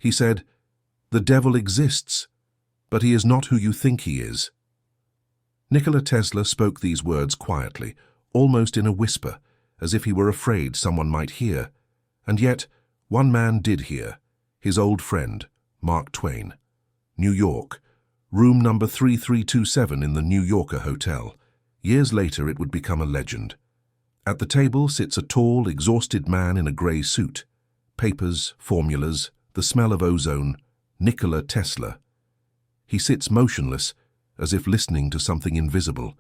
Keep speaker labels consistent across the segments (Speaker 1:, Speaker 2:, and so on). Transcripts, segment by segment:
Speaker 1: He said, "The devil exists, but he is not who you think he is." Nikola Tesla spoke these words quietly, almost in a whisper, as if he were afraid someone might hear. And yet, one man did hear, his old friend, Mark Twain. New York, room number 3327 in the New Yorker Hotel. Years later, it would become a legend. At the table sits a tall, exhausted man in a grey suit. Papers, formulas, the smell of ozone, Nikola Tesla. He sits motionless, as if listening to something invisible.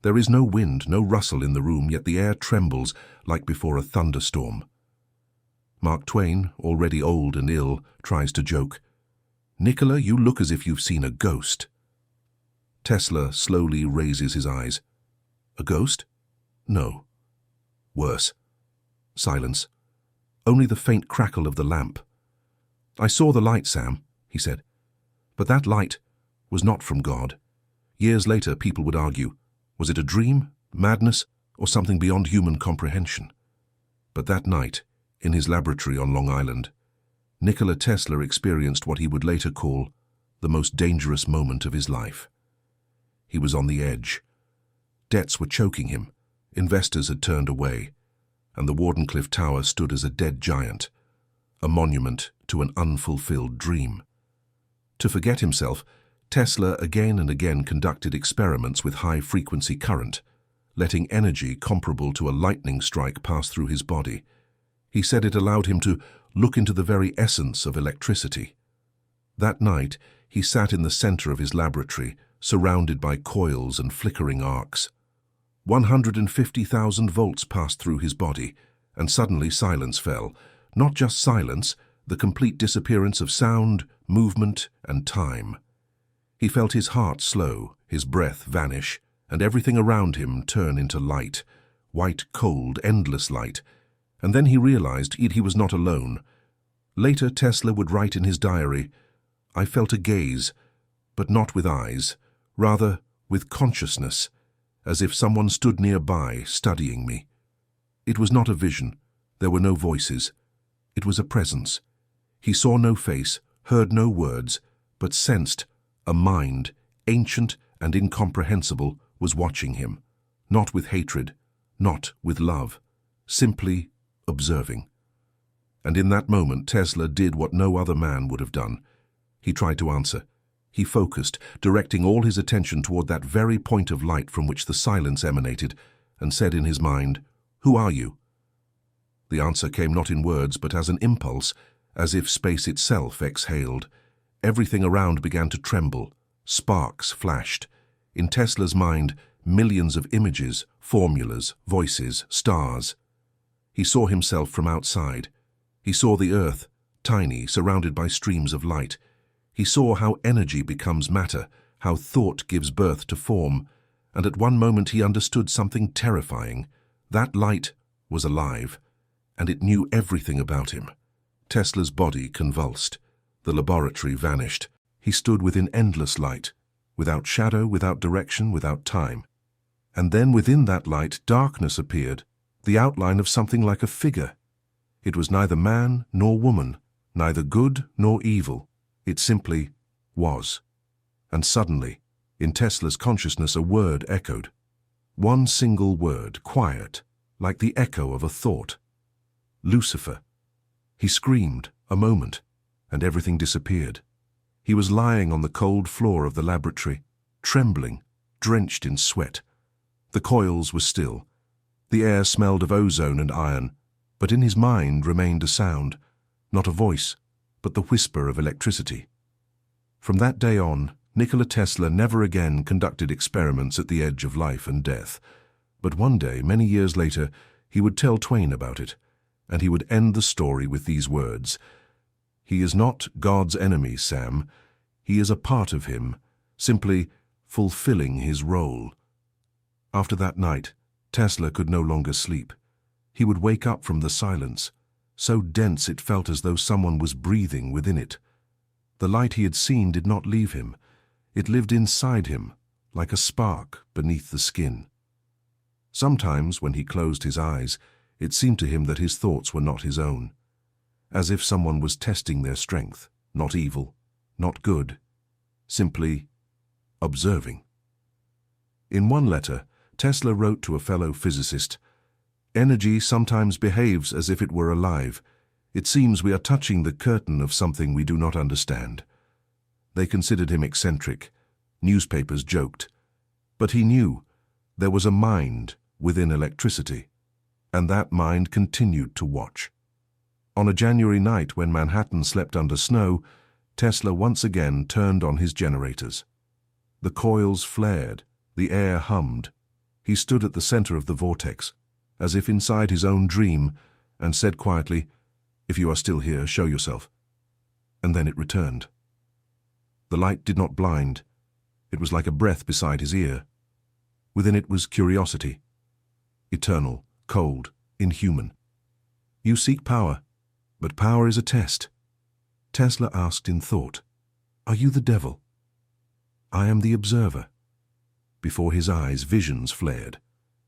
Speaker 1: There is no wind, no rustle in the room, yet the air trembles like before a thunderstorm. Mark Twain, already old and ill, tries to joke. "Nikola, you look as if you've seen a ghost." Tesla slowly raises his eyes. "A ghost? No." Worse. Silence. Only the faint crackle of the lamp. "I saw the light, Sam," he said. "But that light was not from God." Years later, people would argue, was it a dream, madness, or something beyond human comprehension? But that night, in his laboratory on Long Island, Nikola Tesla experienced what he would later call the most dangerous moment of his life. He was on the edge. Debts were choking him, investors had turned away, and the Wardenclyffe Tower stood as a dead giant, a monument to an unfulfilled dream. To forget himself, Tesla again and again conducted experiments with high-frequency current, letting energy comparable to a lightning strike pass through his body. He said it allowed him to look into the very essence of electricity. That night, he sat in the center of his laboratory, surrounded by coils and flickering arcs. 150,000 volts passed through his body, and suddenly silence fell. Not just silence, the complete disappearance of sound, movement, and time. He felt his heart slow, his breath vanish, and everything around him turn into light, white, cold, endless light. And then he realized he was not alone. Later, Tesla would write in his diary, "I felt a gaze, but not with eyes, rather with consciousness, as if someone stood nearby, studying me. It was not a vision. There were no voices. It was a presence. He saw no face, heard no words, but sensed a mind, ancient and incomprehensible, was watching him, not with hatred, not with love, simply observing." And in that moment, Tesla did what no other man would have done. He tried to answer. He focused, directing all his attention toward that very point of light from which the silence emanated, and said in his mind, "Who are you?" The answer came not in words, but as an impulse, as if space itself exhaled. Everything around began to tremble. Sparks flashed. In Tesla's mind, millions of images, formulas, voices, stars. He saw himself from outside. He saw the Earth, tiny, surrounded by streams of light. He saw how energy becomes matter, how thought gives birth to form, and at one moment he understood something terrifying. That light was alive, and it knew everything about him. Tesla's body convulsed. The laboratory vanished. He stood within endless light, without shadow, without direction, without time. And then within that light, darkness appeared, the outline of something like a figure. It was neither man nor woman, neither good nor evil. It simply was. And suddenly, in Tesla's consciousness, a word echoed. One single word, quiet, like the echo of a thought. Lucifer. He screamed, a moment, and everything disappeared. He was lying on the cold floor of the laboratory, trembling, drenched in sweat. The coils were still. The air smelled of ozone and iron, but in his mind remained a sound, not a voice, but the whisper of electricity. From that day on, Nikola Tesla never again conducted experiments at the edge of life and death. But one day, many years later, he would tell Twain about it, and he would end the story with these words, "He is not God's enemy, Sam. He is a part of him, simply fulfilling his role." After that night, Tesla could no longer sleep. He would wake up from the silence, so dense it felt as though someone was breathing within it. The light he had seen did not leave him. It lived inside him, like a spark beneath the skin. Sometimes, when he closed his eyes, it seemed to him that his thoughts were not his own. as if someone was testing their strength, not evil, not good, simply observing. In one letter, Tesla wrote to a fellow physicist, "Energy sometimes behaves as if it were alive. It seems we are touching the curtain of something we do not understand." They considered him eccentric. Newspapers joked. But he knew there was a mind within electricity, and that mind continued to watch. On a January night when Manhattan slept under snow, Tesla once again turned on his generators. The coils flared, the air hummed. He stood at the center of the vortex, as if inside his own dream, and said quietly, "If you are still here, show yourself." And then it returned. The light did not blind. It was like a breath beside his ear. Within it was curiosity, eternal, cold, inhuman. "You seek power, but power is a test." Tesla asked in thought, "Are you the devil?" "I am the observer." Before his eyes, visions flared.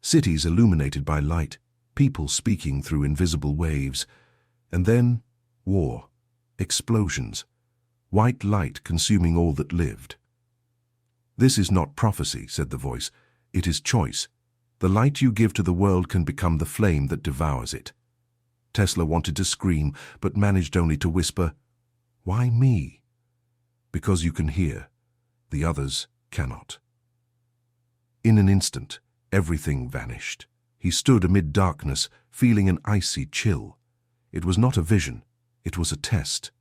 Speaker 1: Cities illuminated by light, people speaking through invisible waves, and then war, explosions, white light consuming all that lived. "This is not prophecy," said the voice. "It is choice. The light you give to the world can become the flame that devours it." Tesla wanted to scream, but managed only to whisper, "Why me?" "Because you can hear. The others cannot." In an instant, everything vanished. He stood amid darkness, feeling an icy chill. It was not a vision, it was a test.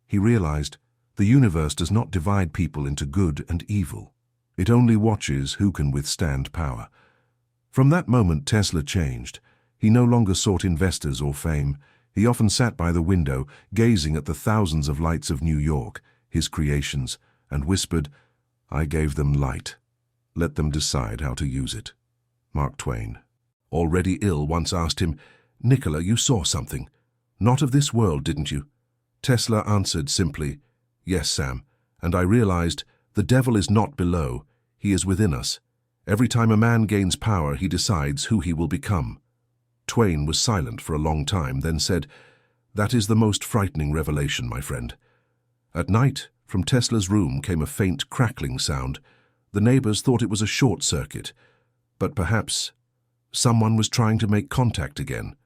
Speaker 1: He realized the universe does not divide people into good and evil. It only watches who can withstand power. From that moment, Tesla changed. He no longer sought investors or fame. He often sat by the window, gazing at the thousands of lights of New York, his creations, and whispered, "I gave them light. Let them decide how to use it." Mark Twain, already ill, once asked him, "Nikola, you saw something. Not of this world, didn't you?" Tesla answered simply, "Yes, Sam, and I realized the devil is not below, he is within us. Every time a man gains power, he decides who he will become." Twain was silent for a long time, then said, "That is the most frightening revelation, my friend." At night, from Tesla's room came a faint crackling sound. The neighbors thought it was a short circuit, but perhaps someone was trying to make contact again.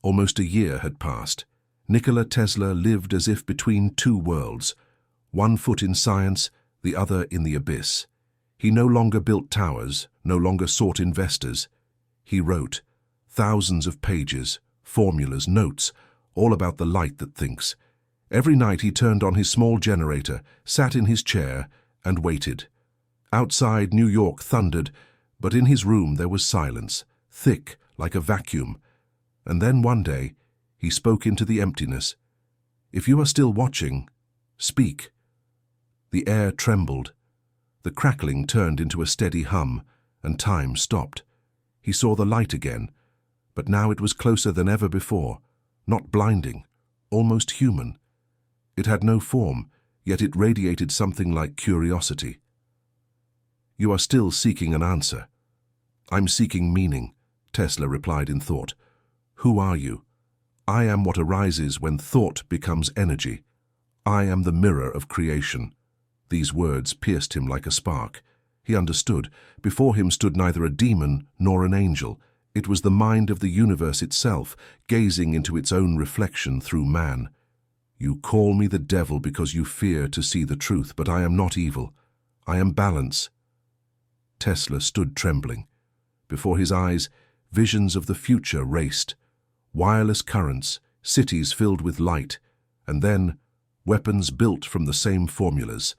Speaker 1: Almost a year had passed. Nikola Tesla lived as if between two worlds, one foot in science, the other in the abyss. He no longer built towers, no longer sought investors. He wrote thousands of pages, formulas, notes, all about the light that thinks. Every night he turned on his small generator, sat in his chair, and waited. Outside, New York thundered, but in his room there was silence, thick like a vacuum. And then one day, he spoke into the emptiness. "If you are still watching, speak." The air trembled. The crackling turned into a steady hum, and time stopped. He saw the light again, but now it was closer than ever before, not blinding, almost human. It had no form, yet it radiated something like curiosity. "You are still seeking an answer." "I'm seeking meaning," Tesla replied in thought. "Who are you?" "I am what arises when thought becomes energy. I am the mirror of creation." These words pierced him like a spark. He understood. Before him stood neither a demon nor an angel. It was the mind of the universe itself, gazing into its own reflection through man. "You call me the devil because you fear to see the truth, but I am not evil. I am balance." Tesla stood trembling. Before his eyes, visions of the future raced. Wireless currents, cities filled with light, and then weapons built from the same formulas.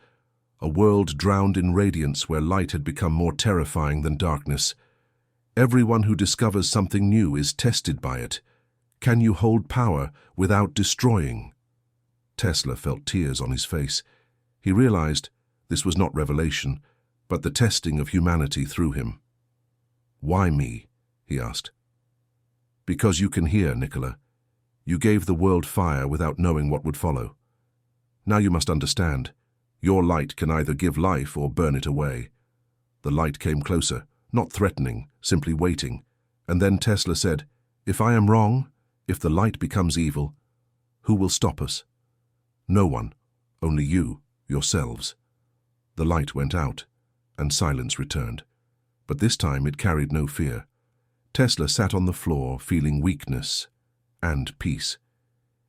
Speaker 1: A world drowned in radiance where light had become more terrifying than darkness. Everyone who discovers something new is tested by it. Can you hold power without destroying? Tesla felt tears on his face. He realized this was not revelation, but the testing of humanity through him. "Why me?" he asked. "Because you can hear, Nikola. You gave the world fire without knowing what would follow. Now you must understand. Your light can either give life or burn it away." The light came closer, not threatening, simply waiting. And then Tesla said, "If I am wrong, if the light becomes evil, Who will stop us? No one. Only you, yourselves. The light went out, and silence returned. But this time it carried no fear. Tesla sat on the floor, feeling weakness and peace.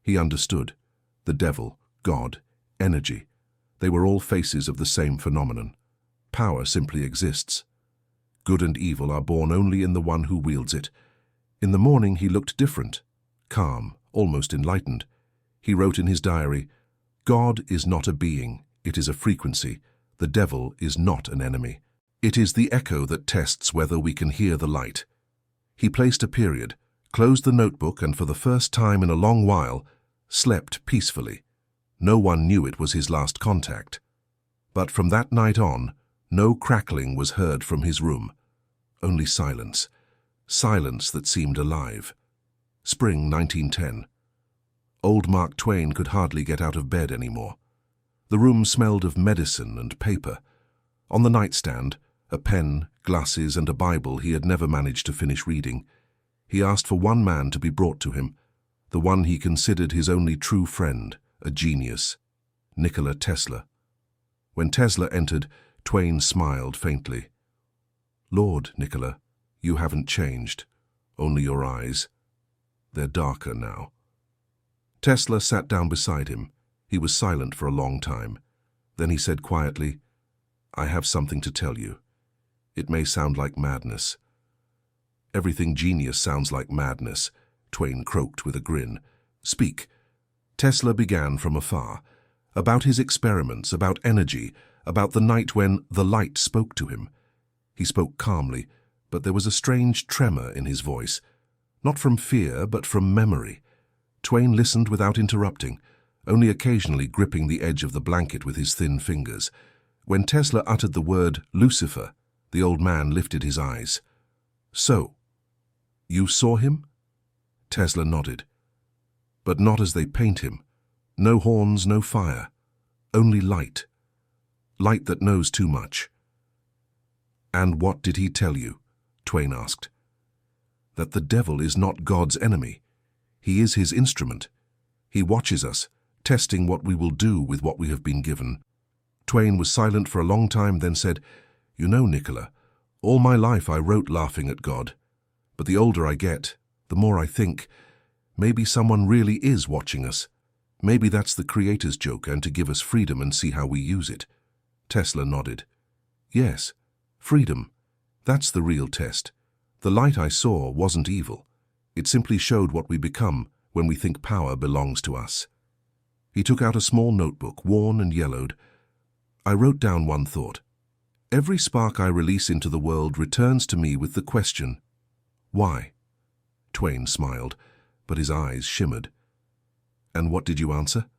Speaker 1: He understood. The devil, God, energy. They were all faces of the same phenomenon. Power simply exists. Good and evil are born only in the one who wields it. In the morning he looked different, calm, almost enlightened. He wrote in his diary, "God is not a being, it is a frequency. The devil is not an enemy. It is the echo that tests whether we can hear the light." He placed a period, closed the notebook, and for the first time in a long while, slept peacefully. No one knew it was his last contact. But from that night on, no crackling was heard from his room. Only silence. Silence that seemed alive. Spring 1910. Old Mark Twain could hardly get out of bed anymore. The room smelled of medicine and paper. On the nightstand, a pen, glasses, and a Bible he had never managed to finish reading. He asked for one man to be brought to him, the one he considered his only true friend, a genius, Nikola Tesla. When Tesla entered, Twain smiled faintly. "Lord, Nikola, you haven't changed, only your eyes. They're darker now." Tesla sat down beside him. He was silent for a long time. Then he said quietly, "I have something to tell you. It may sound like madness." "Everything genius sounds like madness," Twain croaked with a grin. "Speak." Tesla began from afar, about his experiments, about energy, about the night when the light spoke to him. He spoke calmly, but there was a strange tremor in his voice, not from fear, but from memory. Twain listened without interrupting, only occasionally gripping the edge of the blanket with his thin fingers. When Tesla uttered the word Lucifer, the old man lifted his eyes. "So, you saw him?" Tesla nodded. "But not as they paint him. No horns, no fire. Only light. Light that knows too much." "And what did he tell you?" Twain asked. "That the devil is not God's enemy. He is his instrument. He watches us, testing what we will do with what we have been given." Twain was silent for a long time, then said, "You know, Nikola, all my life I wrote laughing at God. But the older I get, the more I think, maybe someone really is watching us. Maybe that's the Creator's joke, and to give us freedom and see how we use it." Tesla nodded. "Yes, freedom. That's the real test. The light I saw wasn't evil. It simply showed what we become when we think power belongs to us." He took out a small notebook, worn and yellowed. "I wrote down one thought. Every spark I release into the world returns to me with the question, why?" Twain smiled, but his eyes shimmered. "And what did you answer?"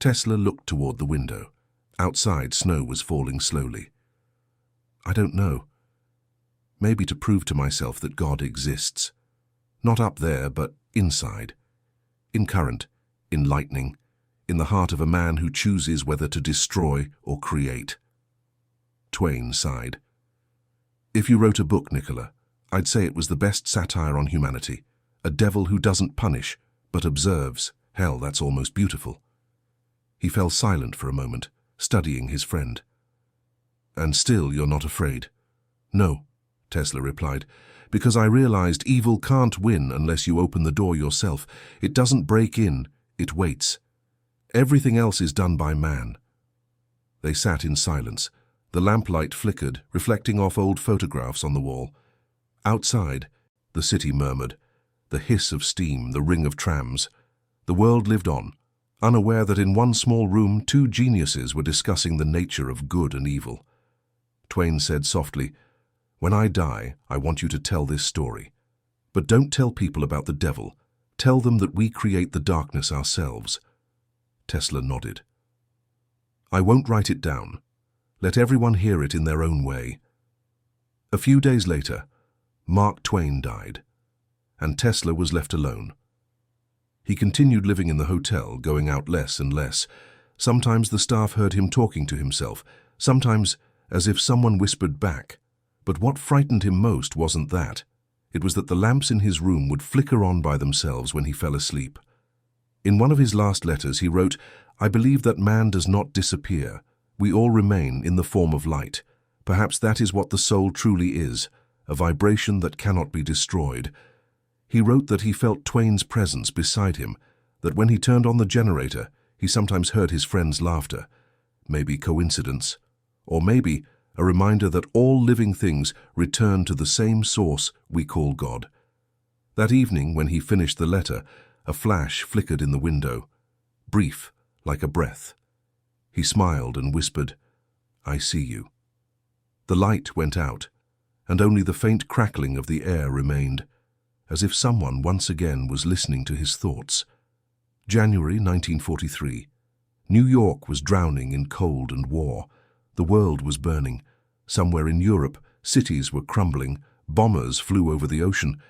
Speaker 1: Tesla looked toward the window. Outside, snow was falling slowly. "I don't know. Maybe to prove to myself that God exists. Not up there, but inside. In current, in lightning, in the heart of a man who chooses whether to destroy or create." Twain sighed. "If you wrote a book, Nikola, I'd say it was the best satire on humanity. A devil who doesn't punish, but observes. Hell, that's almost beautiful." He fell silent for a moment, studying his friend. "And still you're not afraid?" "No," Tesla replied, "because I realized evil can't win unless you open the door yourself. It doesn't break in, it waits. Everything else is done by man." They sat in silence. The lamplight flickered, reflecting off old photographs on the wall. Outside, the city murmured, the hiss of steam, the ring of trams. The world lived on, unaware that in one small room 2 geniuses were discussing the nature of good and evil. Twain said softly, "When I die, I want you to tell this story. But don't tell people about the devil. Tell them that we create the darkness ourselves." Tesla nodded. "I won't write it down. Let everyone hear it in their own way." A few days later, Mark Twain died, and Tesla was left alone. He continued living in the hotel, going out less and less. Sometimes the staff heard him talking to himself, sometimes as if someone whispered back. But what frightened him most wasn't that. It was that the lamps in his room would flicker on by themselves when he fell asleep. In one of his last letters, he wrote, "I believe that man does not disappear. We all remain in the form of light. Perhaps that is what the soul truly is, a vibration that cannot be destroyed." He wrote that he felt Twain's presence beside him, that when he turned on the generator, he sometimes heard his friend's laughter. Maybe coincidence, or maybe a reminder that all living things return to the same source we call God. That evening, when he finished the letter, a flash flickered in the window, brief, like a breath. He smiled and whispered, "I see you." The light went out, and only the faint crackling of the air remained, as if someone once again was listening to his thoughts. January 1943. New York was drowning in cold and war. The world was burning. Somewhere in Europe, cities were crumbling, bombers flew over the ocean,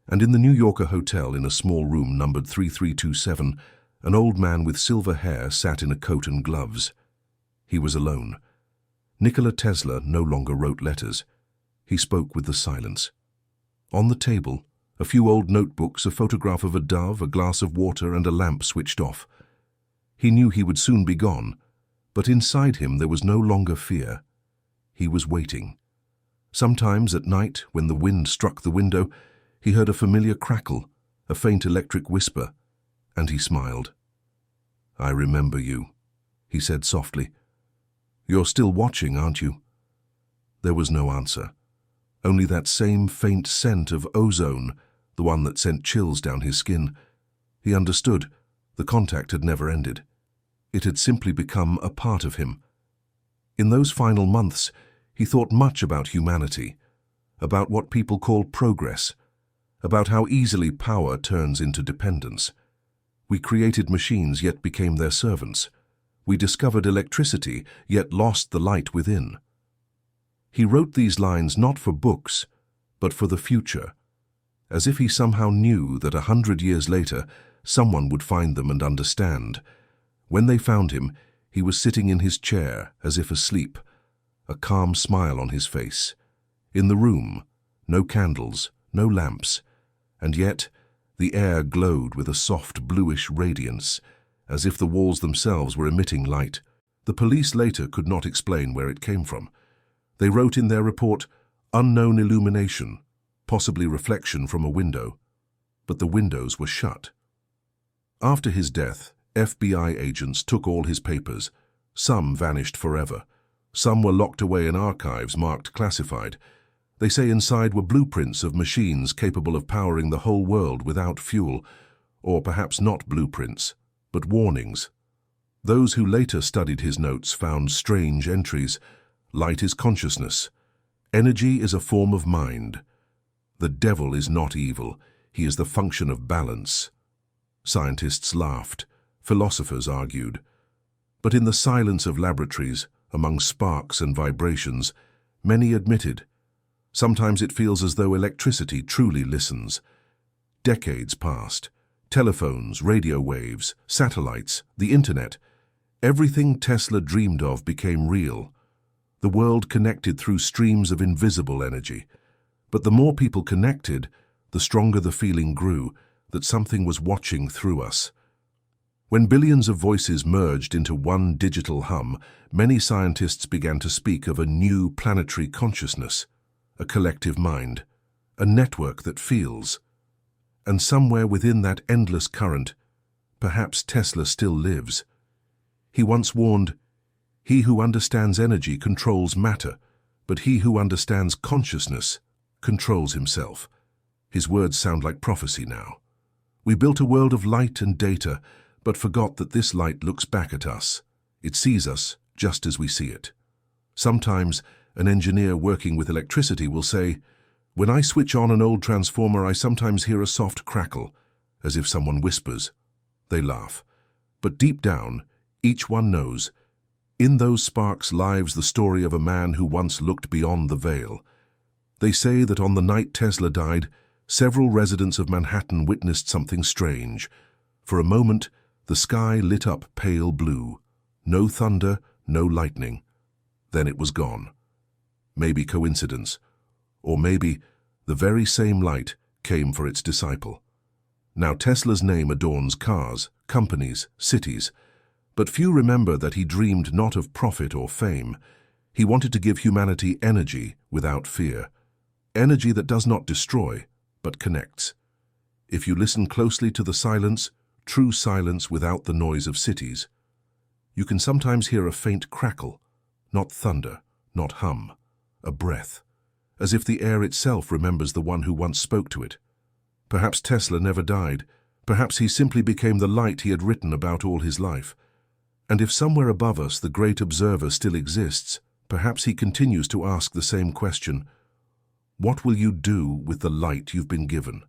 Speaker 1: and in the New Yorker hotel in a small room numbered 3327, an old man with silver hair sat in a coat and gloves. He was alone. Nikola Tesla no longer wrote letters. He spoke with the silence. On the table, a few old notebooks, a photograph of a dove, a glass of water, and a lamp switched off. He knew he would soon be gone, but inside him there was no longer fear. He was waiting. Sometimes at night, when the wind struck the window, he heard a familiar crackle, a faint electric whisper, and he smiled. "I remember you," he said softly. "You're still watching, aren't you?" There was no answer, only that same faint scent of ozone, the one that sent chills down his skin. He understood. The contact had never ended. It had simply become a part of him. In those final months, he thought much about humanity, about what people call progress, about how easily power turns into dependence. We created machines, yet became their servants. We discovered electricity, yet lost the light within. He wrote these lines not for books, but for the future, as if he somehow knew that 100 years later, someone would find them and understand. When they found him, he was sitting in his chair, as if asleep, a calm smile on his face. In the room, no candles, no lamps, and yet the air glowed with a soft bluish radiance, as if the walls themselves were emitting light. The police later could not explain where it came from. They wrote in their report, "Unknown illumination, possibly reflection from a window," but the windows were shut. After his death, FBI agents took all his papers. Some vanished forever. Some were locked away in archives marked classified. They say inside were blueprints of machines capable of powering the whole world without fuel, or perhaps not blueprints, but warnings. Those who later studied his notes found strange entries. Light is consciousness. Energy is a form of mind. The devil is not evil. He is the function of balance. Scientists laughed. Philosophers argued. But in the silence of laboratories, among sparks and vibrations, many admitted. Sometimes it feels as though electricity truly listens. Decades passed. Telephones, radio waves, satellites, the internet. Everything Tesla dreamed of became real. The world connected through streams of invisible energy. But the more people connected, the stronger the feeling grew that something was watching through us. When billions of voices merged into one digital hum, many scientists began to speak of a new planetary consciousness, a collective mind, a network that feels. And somewhere within that endless current, perhaps Tesla still lives. He once warned, "He who understands energy controls matter, but he who understands consciousness controls himself." His words sound like prophecy now. We built a world of light and data, but forgot that this light looks back at us. It sees us just as we see it. Sometimes an engineer working with electricity will say, "When I switch on an old transformer, I sometimes hear a soft crackle, as if someone whispers." They laugh. But deep down, each one knows, in those sparks lies the story of a man who once looked beyond the veil. They say that on the night Tesla died, several residents of Manhattan witnessed something strange. For a moment, the sky lit up pale blue. No thunder, no lightning. Then it was gone. Maybe coincidence, or maybe the very same light came for its disciple. Now Tesla's name adorns cars, companies, cities, but few remember that he dreamed not of profit or fame. He wanted to give humanity energy without fear, energy that does not destroy, but connects. If you listen closely to the silence, true silence without the noise of cities, you can sometimes hear a faint crackle, not thunder, not hum, a breath, as if the air itself remembers the one who once spoke to it. Perhaps Tesla never died. Perhaps he simply became the light he had written about all his life. And if somewhere above us the great observer still exists, perhaps he continues to ask the same question: what will you do with the light you've been given?